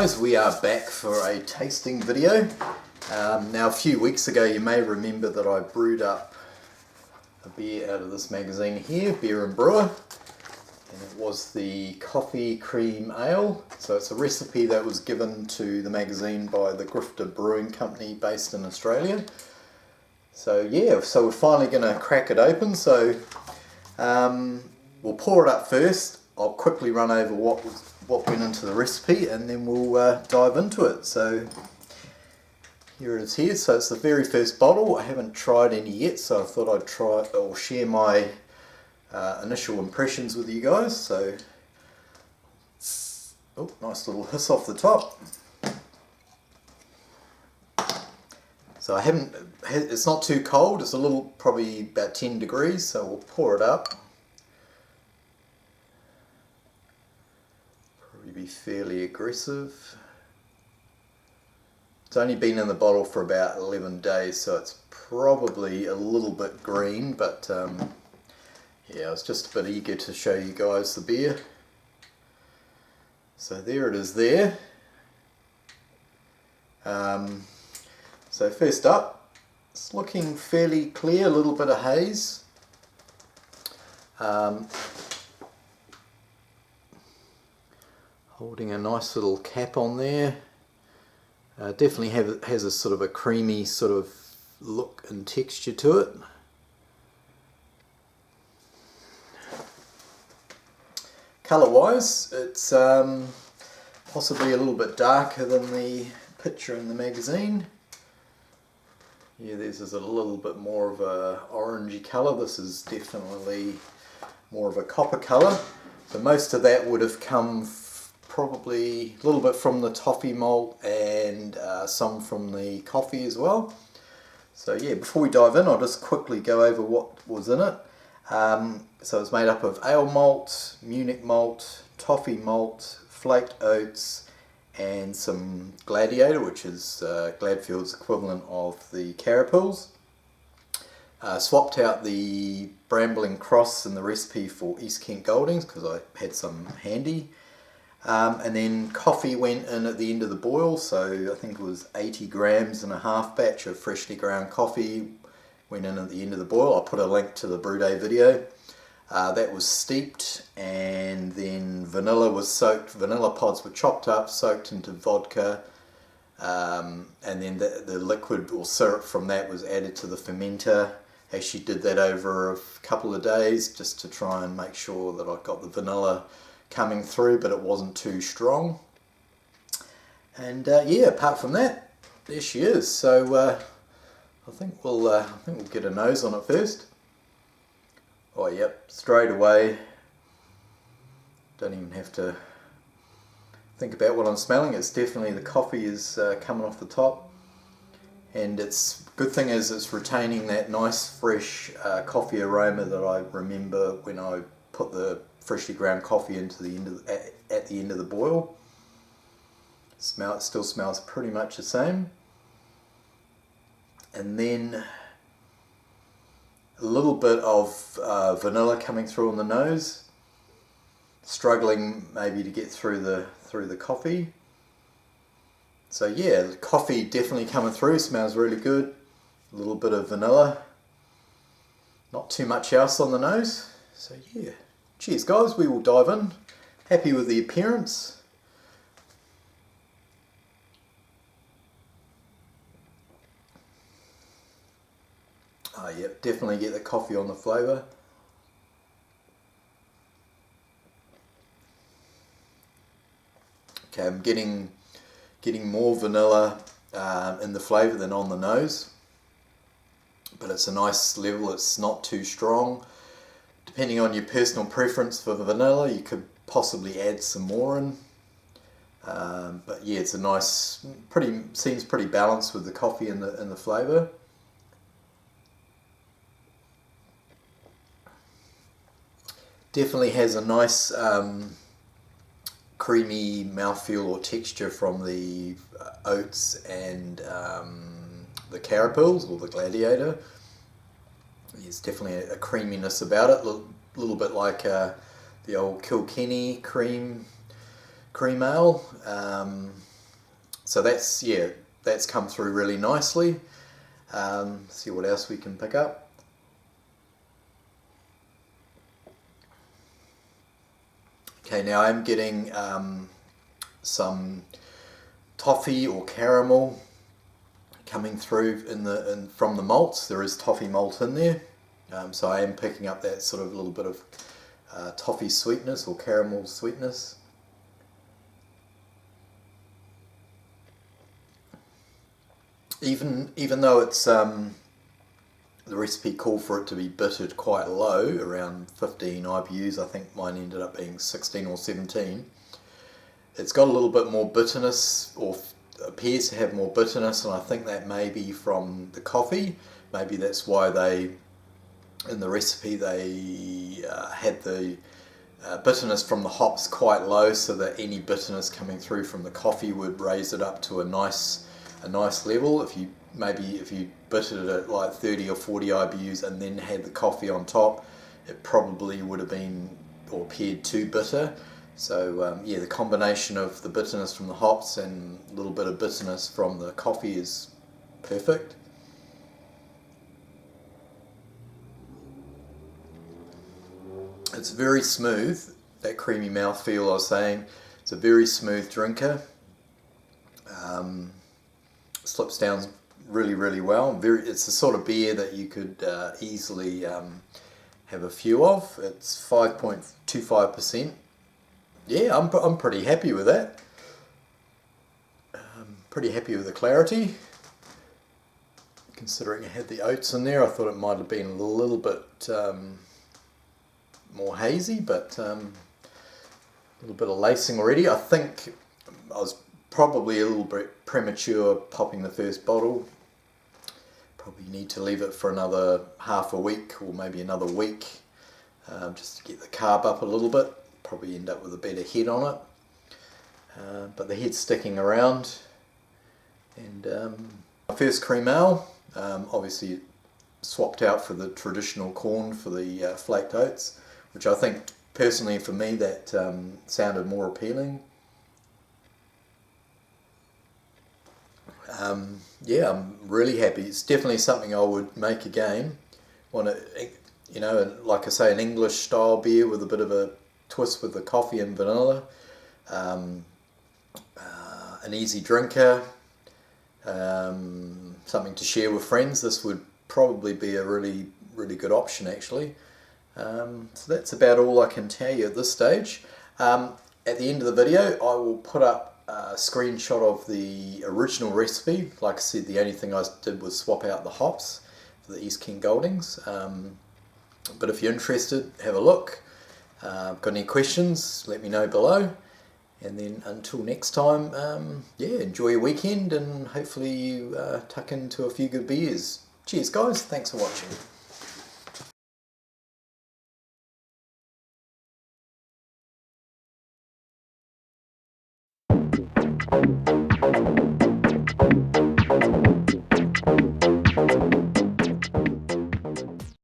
guys, we are back for a tasting video. Now a few weeks ago you may remember that I brewed up a beer out of this magazine here, Beer and Brewer, and it was the coffee cream ale. So it's a recipe that was given to the magazine by the Grifter Brewing Company based in Australia. So yeah, so we're finally going to crack it open. So we'll pour it up first. I'll quickly run over what went into the recipe and then we'll dive into it. So here it is here. So it's the very first bottle. I haven't tried any yet, so I thought I'd try or share my initial impressions with you guys. So, oh, nice little hiss off the top. So it's not too cold, it's a little, probably about 10 degrees, so we'll pour it up. Probably be fairly aggressive. It's only been in the bottle for about 11 days, so it's probably a little bit green, but yeah, I was just a bit eager to show you guys the beer. So there it is there. So first up, it's looking fairly clear, a little bit of haze. Holding a nice little cap on there. Definitely has a sort of a creamy sort of look and texture to it. Colour wise, it's possibly a little bit darker than the picture in the magazine. Yeah, this is a little bit more of a orangey colour. This is definitely more of a copper colour. So most of that would have come probably a little bit from the toffee malt and some from the coffee as well. So yeah, before we dive in, I'll just quickly go over what was in it. So it's made up of ale malt, Munich malt, toffee malt, flaked oats, and some Gladiator, which is Gladfield's equivalent of the Carapils. Swapped out the Brambling Cross in the recipe for East Kent Goldings because I had some handy. And then coffee went in at the end of the boil, so I think it was 80 grams and a half batch of freshly ground coffee went in at the end of the boil. I'll put a link to the brew day video. That was steeped, and then vanilla was soaked. Vanilla pods were chopped up, soaked into vodka, and then the liquid or syrup from that was added to the fermenter. Actually did that over a couple of days just to try and make sure that I got the vanilla coming through, but it wasn't too strong. And yeah, apart from that, there she is. So I think we'll get a nose on it first. Oh yep, straight away. Don't even have to think about what I'm smelling. It's definitely, the coffee is coming off the top, and it's good thing is it's retaining that nice fresh coffee aroma that I remember when I put the freshly ground coffee into the end of at the end of the boil. It still smells pretty much the same. And then a little bit of vanilla coming through on the nose. Struggling maybe to get through the coffee. So yeah, the coffee definitely coming through, smells really good. A little bit of vanilla. Not too much else on the nose. So yeah. Cheers guys, we will dive in. Happy with the appearance. Oh yep, definitely get the coffee on the flavour. Okay, I'm getting more vanilla in the flavour than on the nose. But it's a nice level, it's not too strong. Depending on your personal preference for the vanilla, you could possibly add some more in. But yeah, it's a nice, seems pretty balanced with the coffee and the flavour. Definitely has a nice creamy mouthfeel or texture from the oats and the Carapils or the Gladiator. There's definitely a creaminess about it, a little bit like the old Kilkenny cream ale. So that's, yeah, that's come through really nicely. See what else we can pick up. Okay, now I'm getting some toffee or caramel coming through from the malts. There is toffee malt in there, so I am picking up that sort of little bit of toffee sweetness or caramel sweetness. Even though it's the recipe called for it to be bittered quite low, around 15 IBUs, I think mine ended up being 16 or 17. It's got a little bit more bitterness, or appears to have more bitterness, and I think that may be from the coffee. Maybe that's why in the recipe they had the bitterness from the hops quite low, so that any bitterness coming through from the coffee would raise it up to a nice level. If you bittered it at like 30 or 40 IBUs and then had the coffee on top, it probably would have been or appeared too bitter. So yeah, the combination of the bitterness from the hops and a little bit of bitterness from the coffee is perfect. It's very smooth, that creamy mouthfeel I was saying. It's a very smooth drinker. Slips down really well. It's the sort of beer that you could easily have a few of. It's 5.25%. Yeah, I'm pretty happy with that. Pretty happy with the clarity. Considering I had the oats in there, I thought it might have been a little bit more hazy, but a little bit of lacing already. I think I was probably a little bit premature popping the first bottle. Probably need to leave it for another half a week or maybe another week, just to get the carb up a little bit. Probably end up with a better head on it, but the head's sticking around. And my first cream ale, obviously swapped out for the traditional corn for the flaked oats, which I think personally for me that sounded more appealing. Yeah, I'm really happy. It's definitely something I would make again. Want to, you know, like I say, an English style beer with a bit of a twist with the coffee and vanilla. An easy drinker. Something to share with friends. This would probably be a really good option actually. So that's about all I can tell you at this stage. At the end of the video I will put up a screenshot of the original recipe. Like I said, the only thing I did was swap out the hops for the East Kent Goldings. But if you're interested, have a look. Got any questions, let me know below. And then until next time, yeah, enjoy your weekend and hopefully you tuck into a few good beers. Cheers guys, thanks for watching.